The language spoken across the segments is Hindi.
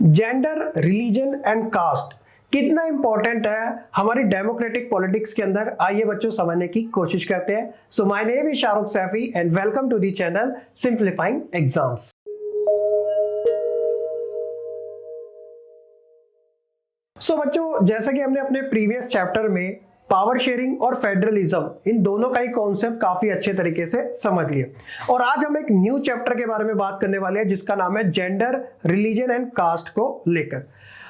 जेंडर, रिलीजन एंड कास्ट कितना इंपॉर्टेंट है हमारी डेमोक्रेटिक पॉलिटिक्स के अंदर, आइए बच्चों समझने की कोशिश करते हैं। So my name is Shahrukh Saifi and welcome to the channel simplifying exams. So बच्चों, जैसा कि हमने अपने प्रीवियस चैप्टर में पावर शेयरिंग और फेडरलिज्म इन दोनों का ही कॉन्सेप्ट काफी अच्छे तरीके से समझ लिए, और आज हम एक न्यू चैप्टर के बारे में बात करने वाले हैं जिसका नाम है जेंडर, रिलीजन एंड कास्ट को लेकर।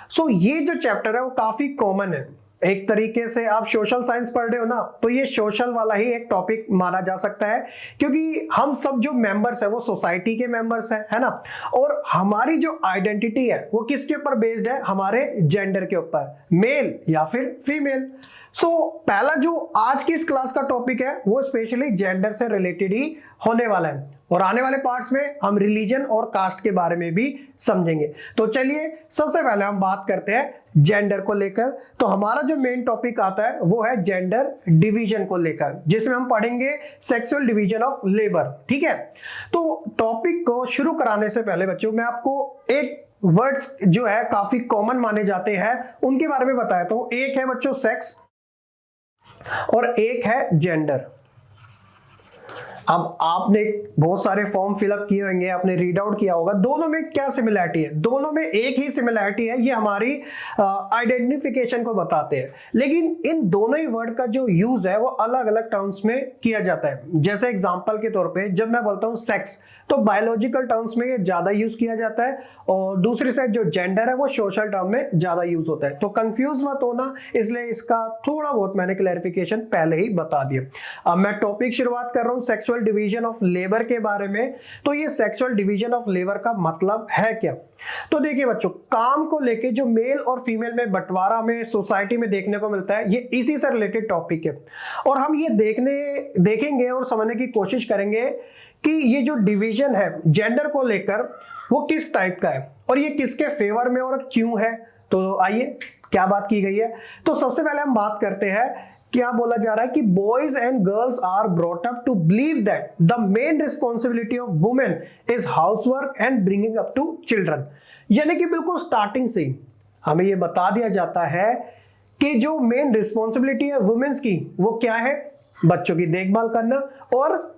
सो ये जो चैप्टर है वो काफी कॉमन है। एक तरीके से आप सोशल साइंस पढ़ रहे हो ना, तो ये सोशल वाला ही एक टॉपिक माना जा सकता है, क्योंकि हम सब जो मेंबर्स है वो सोसाइटी के मेंबर्स है ना। और हमारी जो आइडेंटिटी है वो किसके ऊपर बेस्ड है? हमारे जेंडर के ऊपर, मेल या फिर फीमेल। सो पहला जो आज की इस क्लास का टॉपिक है वो स्पेशली जेंडर से रिलेटेड ही होने वाला है, और आने वाले पार्ट्स में हम रिलीजन और कास्ट के बारे में भी समझेंगे। तो चलिए सबसे पहले हम बात करते हैं जेंडर को लेकर। तो हमारा जो मेन टॉपिक आता है वो है जेंडर डिवीजन को लेकर, जिसमें हम पढ़ेंगे सेक्सुअल डिवीजन ऑफ लेबर। ठीक है, तो टॉपिक को शुरू कराने से पहले बच्चों मैं आपको एक वर्ड्स जो है काफी कॉमन माने जाते हैं उनके बारे में बताया। तो एक है बच्चों सेक्स और एक है जेंडर। अब आपने बहुत सारे फॉर्म फिलअप किए होंगे, आपने रीड आउट किया होगा, दोनों में क्या सिमिलरिटी है? दोनों में एक ही सिमिलरिटी है, ये हमारी आइडेंटिफिकेशन को बताते हैं। लेकिन इन दोनों ही वर्ड का जो यूज है वो अलग अलग टर्म्स में किया जाता है। जैसे एग्जांपल के तौर पे जब मैं बोलता हूँ सेक्स, तो बायोलॉजिकल टर्म्स में ये ज्यादा यूज किया जाता है, और दूसरी साइड जो जेंडर है वो सोशल टर्म में ज्यादा यूज होता है। तो कंफ्यूज मत होना, इसलिए इसका थोड़ा बहुत मैंने क्लैरिफिकेशन पहले ही बता दिया। अब मैं टॉपिक शुरुआत कर रहा हूँ सेक्सुअल डिवीजन ऑफ लेबर के बारे में। तो ये सेक्सुअल डिवीजन ऑफ लेबर का मतलब है क्या? तो देखिए बच्चों, काम को लेके जो मेल और फीमेल में बंटवारा में सोसाइटी में देखने को मिलता है, ये इसी से रिलेटेड टॉपिक है, और हम ये देखेंगे और समझने की कोशिश करेंगे कि ये जो डिवीजन है जेंडर को लेकर वो किस टाइप का है और ये किसके फेवर में और क्यों है। तो आइए क्या बात की गई है। तो सबसे पहले हम बात करते हैं, क्या बोला जा रहा है कि boys and girls are brought up to believe that the main responsibility of women is housework and bringing up to children. यानी कि बिल्कुल स्टार्टिंग से ही हमें यह बता दिया जाता है कि जो मेन रिस्पॉन्सिबिलिटी है वुमेन्स की वो क्या है? बच्चों की देखभाल करना और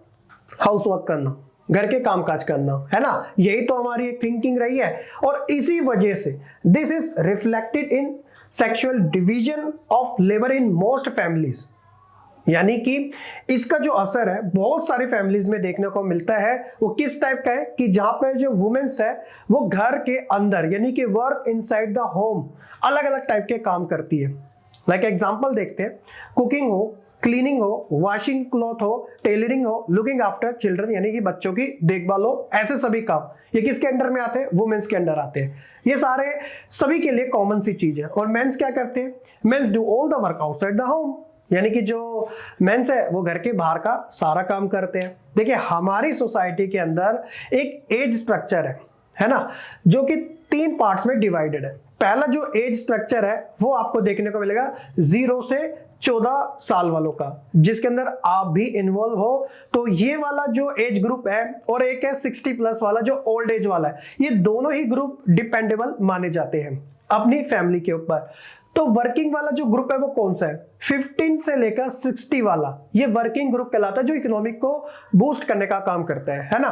हाउसवर्क करना, घर के कामकाज करना, है ना। यही तो हमारी एक थिंकिंग रही है, और इसी वजह से this is reflected in sexual division of labour in most families. यानी कि इसका जो असर है बहुत सारी फैमिलीज में देखने को मिलता है। वो किस टाइप का है कि जहां पर जो वुमेन्स है वो घर के अंदर यानी कि वर्क इनसाइड द होम अलग अलग टाइप के काम करती है। लाइक एग्जांपल देखते हैं, कुकिंग हो, क्लीनिंग हो, वॉशिंग क्लॉथ हो, टेलरिंग हो, लुकिंग आफ्टर चिल्ड्रन यानी कि बच्चों की देखभाल हो, ऐसे सभी काम ये किसके अंडर में आते हैं? वुमेन्स के अंडर आते हैं। ये सारे सभी के लिए कॉमन सी चीज है। और मेंस क्या करते हैं? Mens do all the work outside the home, यानी कि जो मेंस है वो घर के बाहर का सारा काम करते हैं। देखिए हमारी सोसाइटी के अंदर एक एज स्ट्रक्चर है ना, जो कि 3 पार्ट्स में डिवाइडेड है। पहला जो एज स्ट्रक्चर है वो आपको देखने को मिलेगा 0 से 14 साल वालों का, जिसके अंदर आप भी इन्वॉल्व हो। तो ये वाला जो एज ग्रुप है, और एक है 60 प्लस वाला जो ओल्ड एज वाला है, ये दोनों ही ग्रुप डिपेंडेबल माने जाते हैं अपनी फैमिली के ऊपर। तो वर्किंग वाला जो ग्रुप है वो कौन सा है? 15 से लेकर 60 वाला, ये वर्किंग ग्रुप कहलाता है, जो इकोनॉमिक को बूस्ट करने का काम करता है ना।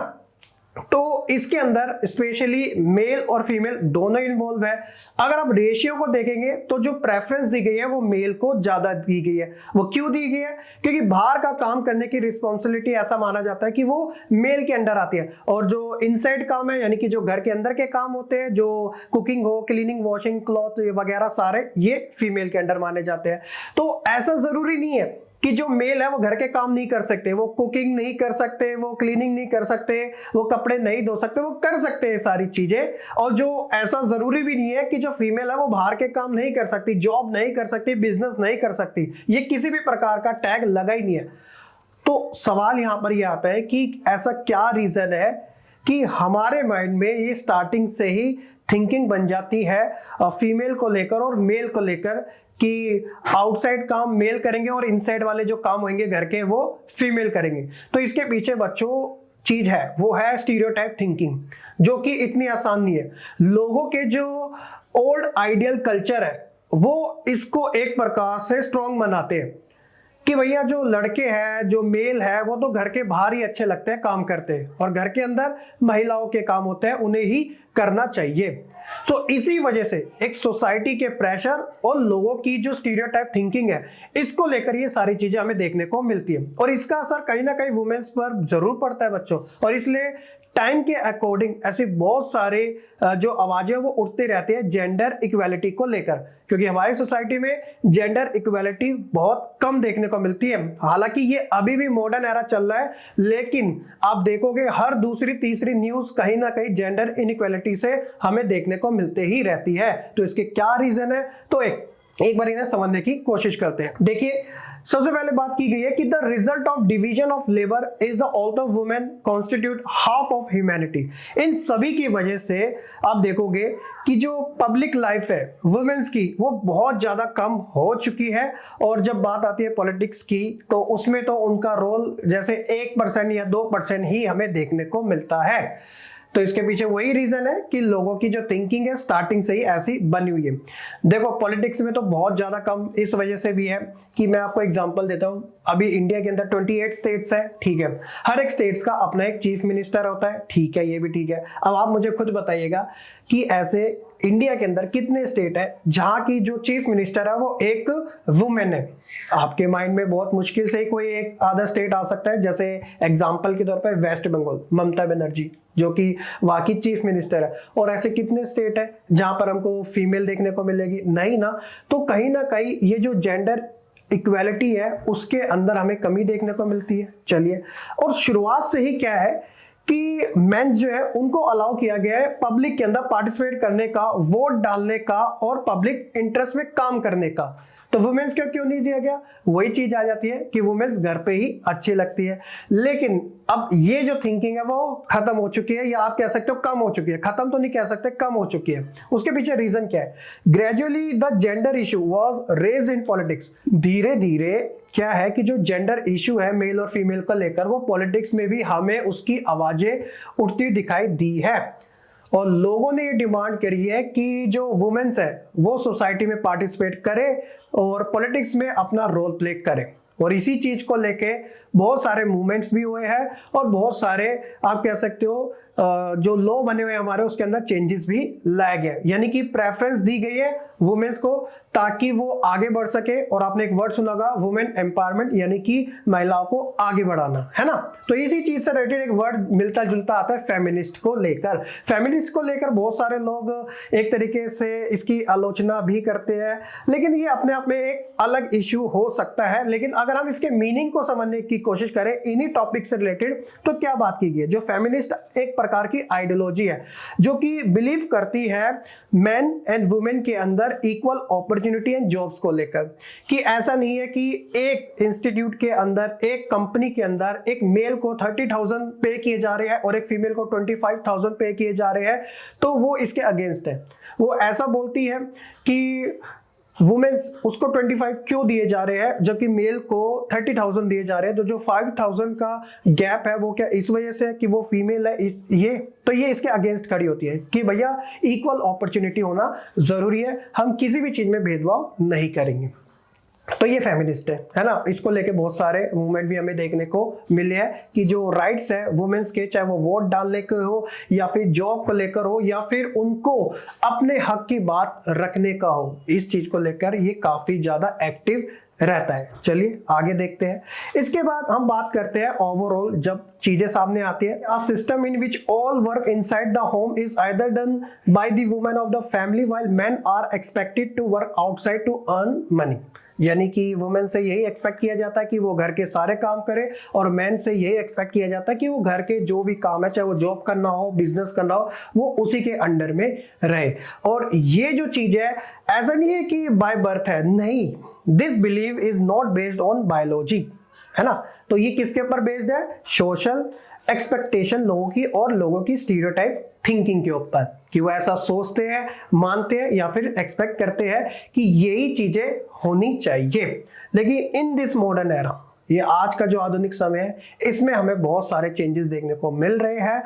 तो इसके अंदर स्पेशली मेल और फीमेल दोनों इन्वॉल्व है। अगर आप रेशियो को देखेंगे तो जो प्रेफरेंस दी गई है वो मेल को ज्यादा दी गई है। वो क्यों दी गई है? क्योंकि बाहर का काम करने की रिस्पॉन्सिबिलिटी ऐसा माना जाता है कि वो मेल के अंडर आती है, और जो इनसाइड काम है यानी कि जो घर के अंदर के काम होते हैं, जो कुकिंग हो, क्लीनिंग, वॉशिंग क्लॉथ वगैरह सारे, ये फीमेल के अंडर माने जाते हैं। तो ऐसा जरूरी नहीं है कि जो मेल है वो घर के काम नहीं कर सकते, वो कुकिंग नहीं कर सकते, वो क्लीनिंग नहीं कर सकते, वो कपड़े नहीं धो सकते, वो कर सकते हैं सारी चीजें। और जो ऐसा जरूरी भी नहीं है कि जो फीमेल है वो बाहर के काम नहीं कर सकती, जॉब नहीं कर सकती, बिजनेस नहीं कर सकती, ये किसी भी प्रकार का टैग लगा ही नहीं है। तो सवाल यहां पर यह आता है कि ऐसा क्या रीजन है कि हमारे माइंड में ये स्टार्टिंग से ही थिंकिंग बन जाती है फीमेल को लेकर और मेल को लेकर कि आउटसाइड काम मेल करेंगे और इनसाइड वाले जो काम होंगे घर के वो फीमेल करेंगे। तो इसके पीछे बच्चों चीज है वो है स्टीरियोटाइप थिंकिंग, जो कि इतनी आसान नहीं है। लोगों के जो ओल्ड आइडियल कल्चर है वो इसको एक प्रकार से स्ट्रॉन्ग बनाते हैं कि भैया जो लड़के हैं, जो मेल है, वो तो घर के बाहर ही अच्छे लगते हैं, काम करते हैं, और घर के अंदर महिलाओं के काम होते हैं, उन्हें ही करना चाहिए। तो इसी वजह से एक सोसाइटी के प्रेशर और लोगों की जो स्टीरियोटाइप थिंकिंग है, इसको लेकर ये सारी चीजें हमें देखने को मिलती है, और इसका असर कहीं ना कहीं वुमेन्स पर जरूर पड़ता है बच्चों। और इसलिए टाइम के अकॉर्डिंग ऐसे बहुत सारे जो आवाजें वो उठती रहती है जेंडर इक्वालिटी को लेकर, क्योंकि हमारी सोसाइटी में जेंडर इक्वालिटी बहुत कम देखने को मिलती है। हालांकि ये अभी भी मॉडर्न एरा चल रहा है, लेकिन आप देखोगे हर दूसरी तीसरी न्यूज कहीं ना कहीं जेंडर इनइक्वालिटी से हमें देखने को मिलते ही रहती है। तो इसके क्या रीजन है, तो एक बार इन्हें समझने की कोशिश करते हैं। देखिए, सबसे पहले बात की गई है कि the result of division of labour is the health of women constitute half of humanity. इन सभी की वजह से आप देखोगे कि जो पब्लिक लाइफ है वुमेन्स की वो बहुत ज्यादा कम हो चुकी है, और जब बात आती है पॉलिटिक्स की तो उसमें तो उनका रोल जैसे 1% या 2% ही हमें देखने को मिलता है। तो इसके पीछे वही रीजन है कि लोगों की जो थिंकिंग है स्टार्टिंग से ही ऐसी बनी हुई है। देखो, पॉलिटिक्स में तो बहुत ज्यादा कम इस वजह से भी है कि मैं आपको एग्जांपल देता हूं। अभी इंडिया के अंदर 28 स्टेट्स है, ठीक है, हर एक स्टेट्स का अपना एक चीफ मिनिस्टर होता है, ठीक है, ये भी ठीक है। अब आप मुझे खुद बताइएगा कि ऐसे इंडिया के अंदर कितने स्टेट है जहां की जो चीफ मिनिस्टर है वो एक वुमेन है। आपके माइंड में बहुत मुश्किल से कोई एक आधा स्टेट आ सकता है, जैसे एग्जांपल के तौर पे वेस्ट बंगाल, ममता बनर्जी जो कि वहां की चीफ मिनिस्टर है। और ऐसे कितने स्टेट है जहां पर हमको फीमेल देखने को मिलेगी? नहीं ना। तो कहीं ना कहीं ये जो जेंडर इक्वालिटी है उसके अंदर हमें कमी देखने को मिलती है। चलिए, और शुरुआत से ही क्या है कि मेंस जो है उनको अलाउ किया गया है पब्लिक के अंदर पार्टिसिपेट करने का, वोट डालने का और पब्लिक इंटरेस्ट में काम करने का। तो वुमेन्स को क्यों नहीं दिया गया? वही चीज आ जाती है कि वुमेन्स घर पे ही अच्छी लगती है। लेकिन अब ये जो थिंकिंग है वो खत्म हो चुकी है, या आप कह सकते हो कम हो चुकी है। खत्म तो नहीं कह सकते, कम हो चुकी है। उसके पीछे रीजन क्या है? Gradually the gender issue was raised in politics. धीरे धीरे क्या है कि जो जेंडर इशू है मेल और फीमेल को लेकर, वो पॉलिटिक्स में भी हमें उसकी आवाजें उठती दिखाई दी है, और लोगों ने ये डिमांड करी है कि जो वुमेन्स है वो सोसाइटी में पार्टिसिपेट करे और पॉलिटिक्स में अपना रोल प्ले करे। और इसी चीज को लेके बहुत सारे मूवमेंट्स भी हुए हैं, और बहुत सारे आप कह सकते हो जो लॉ बने हुए हमारे उसके अंदर चेंजेस भी लाए गए, यानी कि प्रेफरेंस दी गई है वुमेन्स को ताकि वो आगे बढ़ सके। और आपने एक वर्ड सुना होगा वुमेन एम्पावरमेंट, यानी कि महिलाओं को आगे बढ़ाना, है ना। तो इसी चीज से रिलेटेड एक वर्ड मिलता जुलता आता है फेमिनिस्ट को लेकर। फेमिनिस्ट को लेकर बहुत सारे लोग एक तरीके से इसकी आलोचना भी करते हैं, लेकिन ये अपने आप में एक अलग इश्यू हो सकता है। लेकिन अगर हम इसके मीनिंग को समझने की कोशिश करें इन्हीं टॉपिक से रिलेटेड, तो क्या बात की गई है? जो फेमिनिस्ट एक प्रकार की आइडियोलॉजी है जो कि बिलीव करती है मेन एंड वुमेन के अंदर इक्वल अपॉर्चुनिटी एंड जॉब्स को लेकर, कि ऐसा नहीं है कि एक इंस्टीट्यूट के अंदर, एक कंपनी के अंदर एक मेल को 30,000 पे किए जा रहे हैं और एक फीमेल को 25,000 पे किए जा रहे हैं, तो वो इसके अगेंस्ट है। वो ऐसा बोलती है कि वुमेन्स उसको 25 क्यों दिए जा रहे हैं जबकि मेल को 30,000 दिए जा रहे हैं। तो जो 5,000 का गैप है वो क्या इस वजह से है कि वो फीमेल है? ये इसके अगेंस्ट खड़ी होती है कि भैया इक्वल अपॉर्चुनिटी होना जरूरी है, हम किसी भी चीज में भेदभाव नहीं करेंगे। तो ये फेमिनिस्ट है ना। इसको लेके बहुत सारे मूवमेंट भी हमें देखने को मिले हैं कि जो राइट्स है वुमेन्स के, चाहे वो वोट डालने के हो या फिर जॉब को लेकर हो या फिर उनको अपने हक की बात रखने का हो, इस चीज को लेकर ये काफी ज्यादा एक्टिव रहता है। चलिए आगे देखते हैं। इसके बाद हम बात करते हैं ओवरऑल जब चीजें सामने आती है, a system in which all work inside the home is either done by the women of the family while men are expected to work outside to earn money. यानी कि वुमेन से यही एक्सपेक्ट किया जाता है कि वो घर के सारे काम करे, और मैन से यही एक्सपेक्ट किया जाता है कि वो घर के जो भी काम है, चाहे वो जॉब करना हो, बिजनेस करना हो, वो उसी के अंडर में रहे। और ये जो चीज है ऐसा नहीं है कि बाय बर्थ है, नहीं, this believe is not based on biology, है ना। तो ये किसके ऊपर बेस्ड है? सोशल एक्सपेक्टेशन लोगों की और लोगों की स्टीरियोटाइप थिंकिंग के ऊपर, कि वो ऐसा सोचते हैं, मानते हैं या फिर एक्सपेक्ट करते हैं कि यही चीजें होनी चाहिए। लेकिन इन दिस मॉडर्न एरा ये आज का जो आधुनिक समय है, इसमें हमें बहुत सारे चेंजेस देखने को मिल रहे हैं।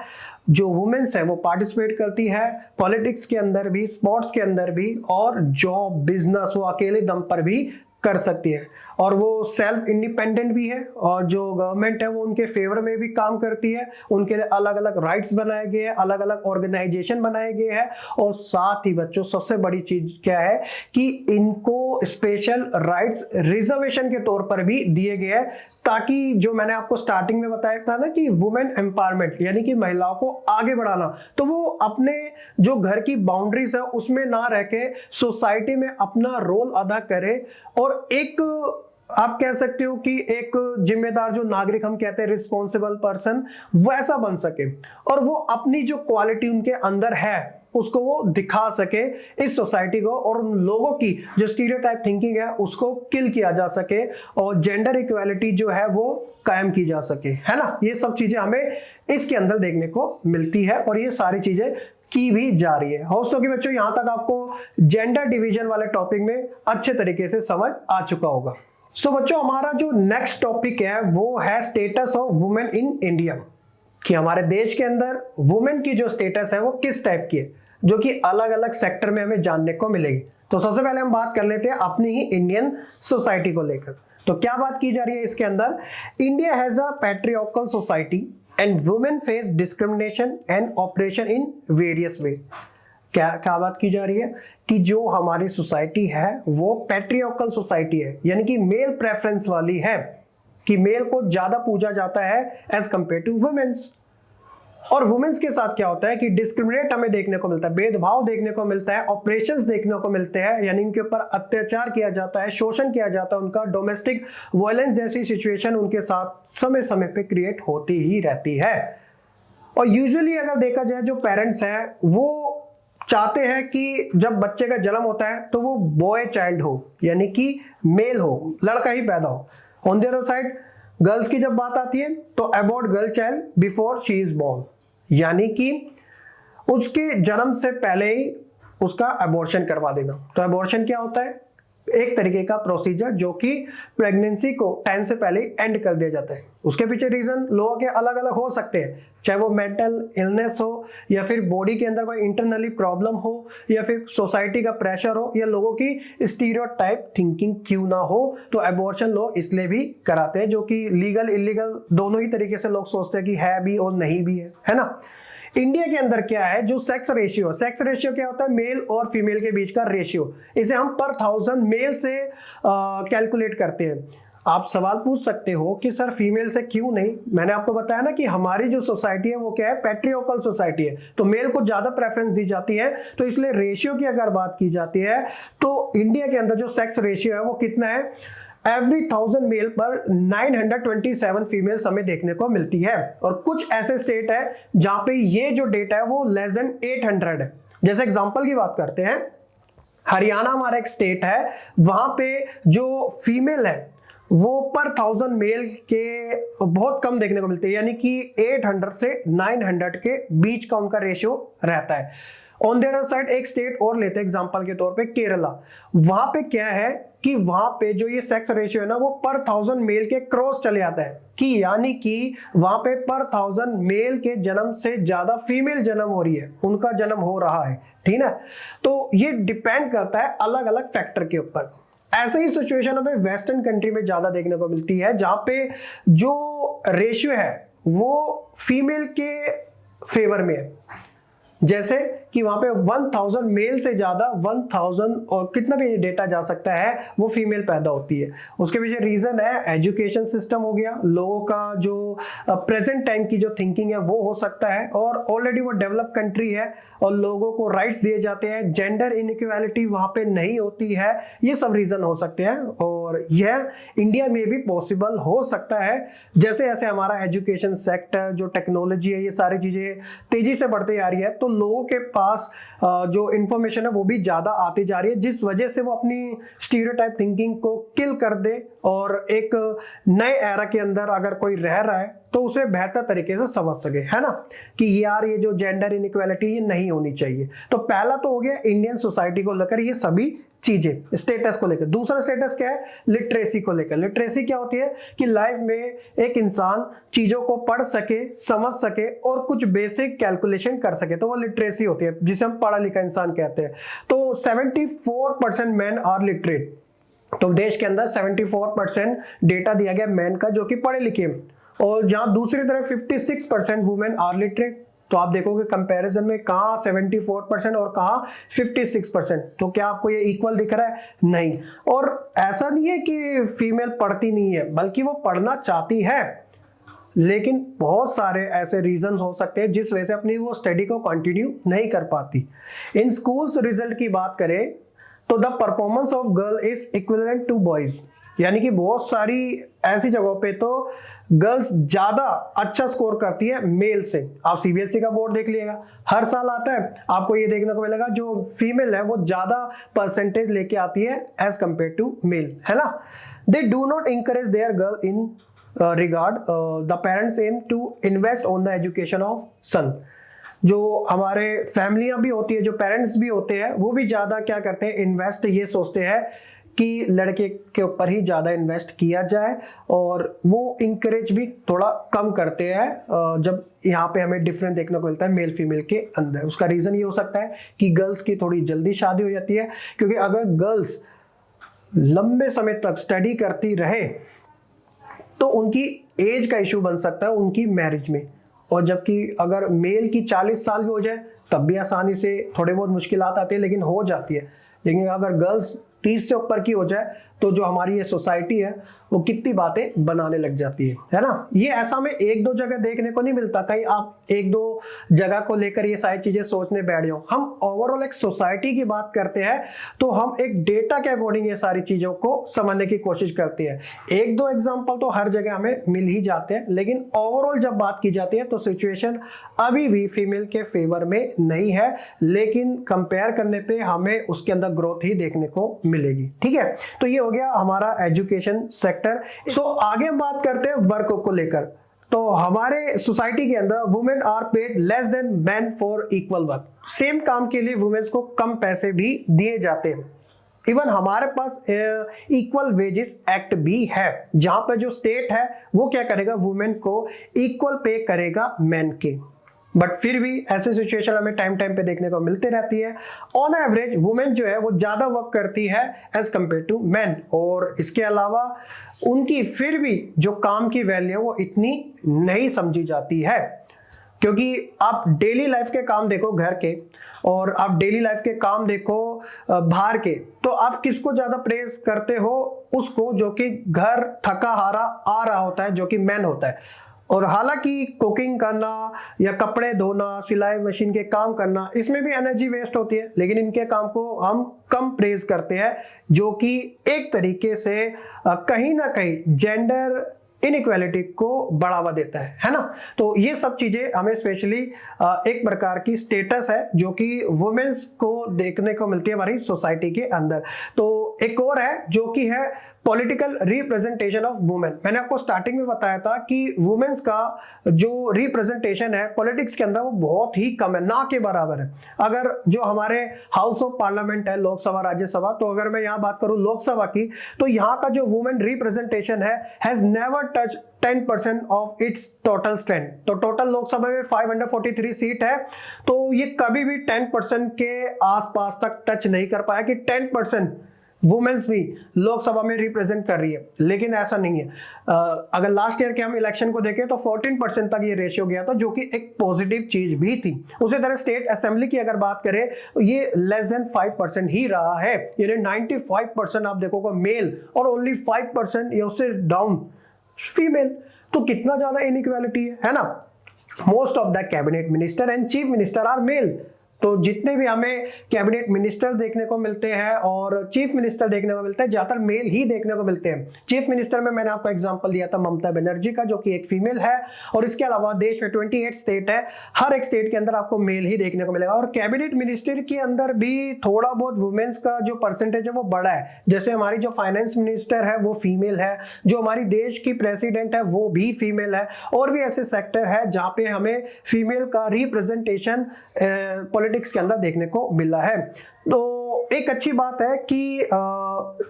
जो वुमेन्स है वो पार्टिसिपेट करती है पॉलिटिक्स के अंदर भी, स्पोर्ट्स के अंदर भी, और जॉब बिजनेस वो अकेले दम पर भी कर सकती है, और वो सेल्फ इंडिपेंडेंट भी है, और जो गवर्नमेंट है वो उनके फेवर में भी काम करती है। उनके लिए अलग अलग राइट्स बनाए गए हैं, अलग अलग ऑर्गेनाइजेशन बनाए गए हैं, और साथ ही बच्चों सबसे बड़ी चीज क्या है कि इनको स्पेशल राइट्स रिजर्वेशन के तौर पर भी दिए गए हैं, ताकि जो मैंने आपको स्टार्टिंग में बताया था ना कि वुमेन एम्पावरमेंट यानी कि महिलाओं को आगे बढ़ाना, तो वो अपने जो घर की बाउंड्रीज है उसमें ना रह के सोसाइटी में अपना रोल अदा करे, और एक आप कह सकते हो कि एक जिम्मेदार जो नागरिक हम कहते हैं रिस्पॉन्सिबल पर्सन वैसा बन सके, और वो अपनी जो क्वालिटी उनके अंदर है उसको वो दिखा सके इस सोसाइटी को, और उन लोगों की जो स्टीरियोटाइप थिंकिंग है उसको किल किया जा सके, और जेंडर इक्वालिटी जो है वो कायम की जा सके, है ना। ये सब चीजें हमें इसके अंदर देखने को मिलती है, और ये सारी चीजें की भी जा रही है। होप सो कि बच्चों यहां तक आपको जेंडर डिवीजन वाले टॉपिक में अच्छे तरीके से समझ आ चुका होगा। सो बच्चों हमारा जो नेक्स्ट टॉपिक है वो है status of women in India, कि हमारे देश के अंदर वुमेन की जो स्टेटस है वो किस टाइप की है, जो कि अलग अलग सेक्टर में हमें जानने को मिलेगी। तो सबसे पहले हम बात कर लेते हैं अपनी ही इंडियन सोसाइटी को लेकर। तो क्या बात की जा रही है इसके अंदर, India has a patriarchal society and women face discrimination and operation in various वे। क्या बात की जा रही है कि जो हमारी सोसाइटी है वो पैट्रियार्कल सोसाइटी है, यानी कि मेल प्रेफरेंस वाली है, कि मेल को ज्यादा पूजा जाता है एज कंपेयर टू वुमेन्स। और वुमेन्स के साथ क्या होता है कि डिस्क्रिमिनेट हमें देखने को मिलता है, भेदभाव देखने को मिलता है, ऑपरेशंस देखने को मिलते हैं, यानी इनके ऊपर अत्याचार किया जाता है, शोषण किया जाता है, उनका डोमेस्टिक वायलेंस जैसी सिचुएशन उनके साथ समय समय पे क्रिएट होती ही रहती है। और यूजुअली अगर देखा जाए जो पेरेंट्स हैं वो चाहते हैं कि जब बच्चे का जन्म होता है तो वो बॉय चाइल्ड हो, यानी कि मेल हो, लड़का ही पैदा हो। On the other side girls की जब बात आती है तो abort girl child before she is born, यानी कि उसके जन्म से पहले ही उसका अबॉर्शन करवा देना। तो अबॉर्शन क्या होता है, एक तरीके का प्रोसीजर जो कि प्रेगनेंसी को टाइम से पहले एंड कर दिया जाता है। उसके पीछे रीजन लोगों के अलग अलग हो सकते हैं, चाहे वो मेंटल इलनेस हो, या फिर बॉडी के अंदर कोई इंटरनली प्रॉब्लम हो, या फिर सोसाइटी का प्रेशर हो, या लोगों की स्टीरियोटाइप थिंकिंग क्यों ना हो। तो अबॉर्शन लोग इसलिए भी कराते हैं, जो कि लीगल इलीगल दोनों ही तरीके से लोग सोचते हैं कि है भी और नहीं भी है ना। इंडिया के अंदर क्या है, जो सेक्स रेशियो क्या होता है, मेल और फीमेल के बीच का रेशियो, इसे हम पर 1000 मेल से कैलकुलेट करते हैं। आप सवाल पूछ सकते हो कि सर फीमेल से क्यों नहीं। मैंने आपको बताया ना कि हमारी जो सोसाइटी है वो क्या है, पैट्रियार्कल सोसाइटी है, तो मेल को ज्यादा प्रेफरेंस दी जाती है। तो इसलिए रेशियो की अगर बात की जाती है तो इंडिया के अंदर जो सेक्स रेशियो है वो कितना है, एवरी 1000 मेल पर 927 फीमेल्स हमें देखने को मिलती है। और कुछ ऐसे स्टेट है जहां पे ये जो डेटा है वो लेस देन 800 है। जैसे एग्जांपल की बात करते हैं, हरियाणा हमारा एक स्टेट है, वहां पे जो फीमेल है वो पर 1000 मेल के बहुत कम देखने को मिलते हैं, यानी कि 800 से 900 के बीच का उनका रेशियो रहता है। ऑन द अदर साइड एक स्टेट और लेते हैं एग्जांपल के तौर पे, केरला। वहां पे क्या है कि वहां पे जो ये सेक्स रेशियो है ना वो पर 1000 मेल के क्रॉस चले आता है, कि यानी कि वहां पे पर 1000 मेल के जन्म से ज्यादा फीमेल जन्म हो रही है, उनका जन्म हो रहा है, ठीक है। तो ये डिपेंड करता है अलग अलग फैक्टर के ऊपर। ऐसे ही सिचुएशन हमें वेस्टर्न कंट्री में ज्यादा देखने को मिलती है, जहां पे जो रेशियो है वो फीमेल के फेवर में है। जैसे कि वहां पे 1000 मेल से ज्यादा 1000 और कितना भी डेटा जा सकता है वो फीमेल पैदा होती है। उसके पीछे रीजन है एजुकेशन सिस्टम हो गया, लोगों का जो प्रेजेंट टाइम की जो थिंकिंग है वो हो सकता है, और ऑलरेडी वो डेवलप कंट्री है और लोगों को राइट्स दिए जाते हैं, जेंडर इनइक्वालिटी वहां पे नहीं होती है। ये सब रीजन हो सकते हैं, और यह इंडिया में भी पॉसिबल हो सकता है। जैसे जैसे हमारा एजुकेशन सेक्टर, जो टेक्नोलॉजी है, ये सारी चीजें तेजी से बढ़ती आ रही है, तो लोगों के पास जो इंफॉर्मेशन है वो भी ज्यादा आती जा रही है, जिस वजह से वो अपनी स्टीरियोटाइप थिंकिंग को किल कर दे, और एक नए एरा के अंदर अगर कोई रह रहा है तो उसे बेहतर तरीके से समझ सके, है ना, कि यार ये जो जेंडर इनइक्वालिटी ये नहीं होनी चाहिए। तो पहला तो हो गया इंडियन सोसाइटी को लेकर ये सभी चीजें स्टेटस को लेकर। दूसरा स्टेटस क्या है, लिटरेसी को लेकर। लिटरेसी क्या होती है कि लाइफ में एक इंसान चीजों को पढ़ सके, समझ सके और कुछ बेसिक कैलकुलेशन कर सके, तो वो लिटरेसी होती है, जिसे हम पढ़ा लिखा इंसान कहते हैं। तो 74% मैन आर लिटरेट। तो देश के अंदर 74% डेटा दिया गया मैन का जो कि पढ़े लिखे, और जहां दूसरी तरफ 56% वुमेन आर लिटरेट। तो आप देखोगे कंपैरिजन में कहाँ 74% और कहाँ 56%। तो क्या आपको ये इक्वल दिख रहा है? नहीं। और ऐसा नहीं है कि फीमेल पढ़ती नहीं है, बल्कि वो पढ़ना चाहती है, लेकिन बहुत सारे ऐसे रीजन हो सकते हैं जिस वजह से अपनी वो स्टडी को कंटिन्यू नहीं कर पाती। इन स्कूल्स रिजल्ट की बात करें तो the performance of girl is equivalent to boys, यानी कि बहुत सारी ऐसी जगहों पे तो गर्ल्स ज्यादा अच्छा स्कोर करती है मेल से। आप सीबीएसई का बोर्ड देख लीजिएगा, हर साल आता है, आपको ये देखने को मिलेगा जो फीमेल है वो ज्यादा परसेंटेज लेके आती है एज कंपेयर टू मेल, है ना। They do not encourage their girl in regard the parents aim to invest on the education of son. जो हमारे फैमिलियां भी होती है, जो पेरेंट्स भी होते हैं, वो भी ज़्यादा क्या करते हैं, इन्वेस्ट ये सोचते हैं कि लड़के के ऊपर ही ज़्यादा इन्वेस्ट किया जाए, और वो इंकरेज भी थोड़ा कम करते हैं जब यहाँ पे हमें डिफरेंस देखने को मिलता है मेल फीमेल के अंदर। उसका रीज़न ये हो सकता है कि गर्ल्स की थोड़ी जल्दी शादी हो जाती है, क्योंकि अगर गर्ल्स लंबे समय तक स्टडी करती रहे तो उनकी एज का इशू बन सकता है उनकी मैरिज में, और जबकि अगर मेल की 40 साल भी हो जाए तब भी आसानी से थोड़े बहुत मुश्किलात आती है, लेकिन हो जाती है। लेकिन अगर गर्ल्स 30 से ऊपर की हो जाए तो जो हमारी ये सोसाइटी है वो कितनी बातें बनाने लग जाती है ना। ये ऐसा में एक दो जगह देखने को नहीं मिलता, कहीं आप एक दो जगह को लेकर ये सारी चीजें सोचने बैठ जाओ। हम ओवरऑल एक सोसाइटी की बात करते हैं तो हम एक डेटा के अकॉर्डिंग ये सारी चीजों को समझने की कोशिश करते हैं। एक दो एग्जाम्पल तो हर जगह हमें मिल ही जाते हैं, लेकिन ओवरऑल जब बात की जाती है तो सिचुएशन अभी भी फीमेल के फेवर में नहीं है, लेकिन कंपेयर करने पे हमें उसके अंदर ग्रोथ ही देखने को मिलेगी। ठीक है, तो ये हो गया हमारा एजुकेशन सेक्टर। सो आगे हम बात करते हैं वर्क को लेकर। तो हमारे सोसाइटी के अंदर women are paid less than man for equal work. Same काम के लिए वुमेन्स को कम पैसे भी दिए जाते हैं। इवन हमारे पास इक्वल वेजेस एक्ट भी है, जहां पर जो स्टेट है वो क्या करेगा, वुमेन को इक्वल पे करेगा मैन के। बट फिर भी ऐसे सिचुएशन हमें टाइम टाइम पे देखने को मिलती रहती है। ऑन एवरेज वुमेन जो है वो ज्यादा वर्क करती है एज कंपेयर टू मैन, और इसके अलावा उनकी फिर भी जो काम की वैल्यू है वो इतनी नहीं समझी जाती है। क्योंकि आप डेली लाइफ के काम देखो घर के, और आप डेली लाइफ के काम देखो बाहर के, तो आप किसको ज्यादा प्रेज करते हो? उसको जो कि घर थका हारा आ रहा होता है, जो कि मैन होता है। और हालांकि कुकिंग करना या कपड़े धोना, सिलाई मशीन के काम करना, इसमें भी एनर्जी वेस्ट होती है, लेकिन इनके काम को हम कम प्रेज करते हैं, जो कि एक तरीके से कहीं ना कहीं जेंडर इनइक्वालिटी को बढ़ावा देता है ना। तो ये सब चीजें हमें स्पेशली एक प्रकार की स्टेटस है जो कि वुमेन्स को देखने को मिलती है हमारी सोसाइटी के अंदर। तो एक और है जो कि है पॉलिटिकल रिप्रेजेंटेशन ऑफ वुमेन। मैंने आपको स्टार्टिंग में बताया था कि वुमेन्स का जो रिप्रेजेंटेशन है पॉलिटिक्स के अंदर वो बहुत ही कम है, ना के बराबर है। अगर जो हमारे हाउस ऑफ पार्लियामेंट है, लोकसभा राज्यसभा, तो अगर मैं यहाँ बात करूँ लोकसभा की, तो यहाँ का जो वुमेन रिप्रेजेंटेशन है has never touch 10% of its total strength. तो टोटल लोकसभा में 543 सीट है, तो ये कभी भी 10% के आसपास तक टच नहीं कर पाया कि 10% वुमेन्स भी लोकसभा में रिप्रेजेंट कर रही है। लेकिन ऐसा नहीं है। अगर लास्ट ईयर के हम इलेक्शन को देखें तो 14% तक ये रेशियो गया था, जो कि एक पॉजिटिव चीज भी थी। उसी तरह स्टेट असेंबली की अगर बात करें तो ये लेस देन 5% ही रहा है, यानी 95% आप देखोगे मेल और ओनली 5% या उससे डाउन फीमेल। तो कितना ज्यादा इनइक्वालिटी है ना। Most of the cabinet minister and chief minister are male. तो जितने भी हमें कैबिनेट मिनिस्टर देखने को मिलते हैं और चीफ मिनिस्टर देखने को मिलते हैं, ज्यादातर मेल ही देखने को मिलते हैं। चीफ मिनिस्टर में मैंने आपको एग्जांपल दिया था ममता बनर्जी का, जो कि एक फीमेल है, और इसके अलावा देश में 28 स्टेट है, हर एक स्टेट के अंदर आपको मेल ही देखने को मिलेगा। और कैबिनेट मिनिस्टर के अंदर भी थोड़ा बहुत वुमेन्स का जो परसेंटेज है वो बड़ा है। जैसे हमारी जो फाइनेंस मिनिस्टर है वो फीमेल है, जो हमारी देश की प्रेसिडेंट है वो भी फीमेल है, और भी ऐसे सेक्टर है जहां पे हमें फीमेल का रिप्रेजेंटेशन पॉलिटिक्स के अंदर देखने को मिला है। तो एक अच्छी बात है कि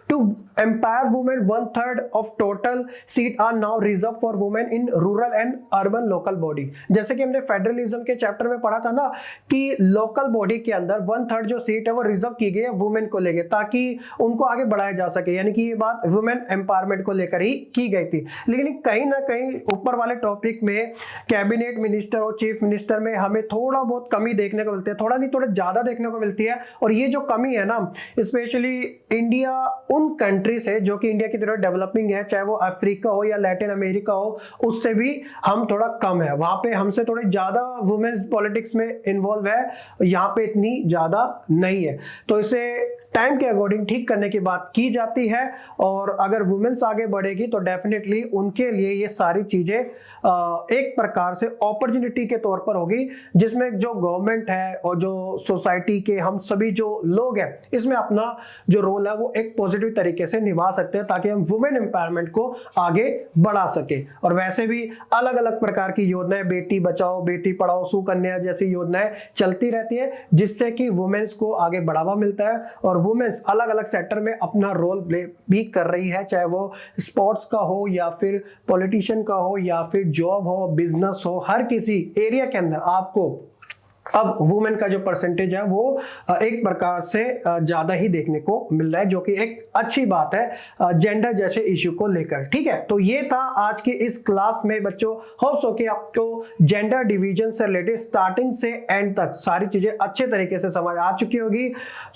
to empower women 1/3 of total seat are now reserve for women in rural and urban local body. जैसे कि हमने फेडरलिज्म के चैप्टर में पढ़ा था ना कि लोकल बॉडी के अंदर 1/3 जो सीट है वो रिजर्व की गई है वुमेन को लेकर, ताकि उनको आगे बढ़ाया जा सके, यानी कि ये बात वुमेन एम्पावरमेंट को लेकर ही की गई थी। लेकिन कहीं ना कहीं ऊपर वाले टॉपिक में कैबिनेट मिनिस्टर और चीफ मिनिस्टर में हमें थोड़ा बहुत कमी देखने को मिलती है, थोड़ा नहीं थोड़ा ज्यादा देखने को मिलती है। और ये जो कमी है ना, स्पेशली इंडिया उन कंट्रीज है जो कि इंडिया की तरह डेवलपिंग है, चाहे वो अफ्रीका हो या लैटिन अमेरिका हो, उससे भी हम थोड़ा कम है। वहां पे हमसे थोड़ी ज्यादा वुमेन्स पॉलिटिक्स में इन्वॉल्व है, यहाँ पे इतनी ज्यादा नहीं है। तो इसे टाइम के अकॉर्डिंग ठीक करने की बात की जाती है। और अगर वुमेन्स आगे बढ़ेगी तो डेफिनेटली उनके लिए ये सारी चीजें एक प्रकार से अपॉर्चुनिटी के तौर पर होगी, जिसमें जो गवर्नमेंट है और जो सोसाइटी के हम सभी जो लोग हैं इसमें अपना जो रोल है वो एक पॉजिटिव तरीके से निभा सकते हैं, ताकि हम वुमेन एम्पावरमेंट को आगे बढ़ा सके। और वैसे भी अलग अलग प्रकार की योजनाएं, बेटी बचाओ बेटी पढ़ाओ, सुकन्या जैसी योजनाएं चलती रहती है, जिससे कि वुमेन्स को आगे बढ़ावा मिलता है और वुमेन्स अलग अलग सेक्टर में अपना रोल प्ले भी कर रही है, चाहे वो स्पोर्ट्स का हो या फिर पॉलिटिशियन का हो या फिर जॉब हो, बिजनेस हो, हर किसी एरिया के अंदर आपको अब वुमेन का जो परसेंटेज है वो एक प्रकार से ज्यादा ही देखने को मिल रहा है, जो कि एक अच्छी बात है जेंडर जैसे इश्यू को लेकर। ठीक है, तो ये था आज की इस क्लास में बच्चों। होप्स हो कि आपको जेंडर डिवीजन से रिलेटेड स्टार्टिंग से एंड तक सारी चीजें अच्छे तरीके से समझ आ चुकी होगी।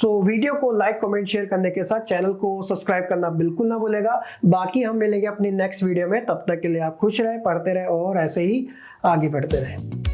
सो वीडियो को लाइक कमेंट शेयर करने के साथ चैनल को सब्सक्राइब करना बिल्कुल ना भूलेगा। बाकी हम मिलेंगे अपनी नेक्स्ट वीडियो में, तब तक के लिए आप खुश रहे, पढ़ते रहे और ऐसे ही आगे बढ़ते रहे।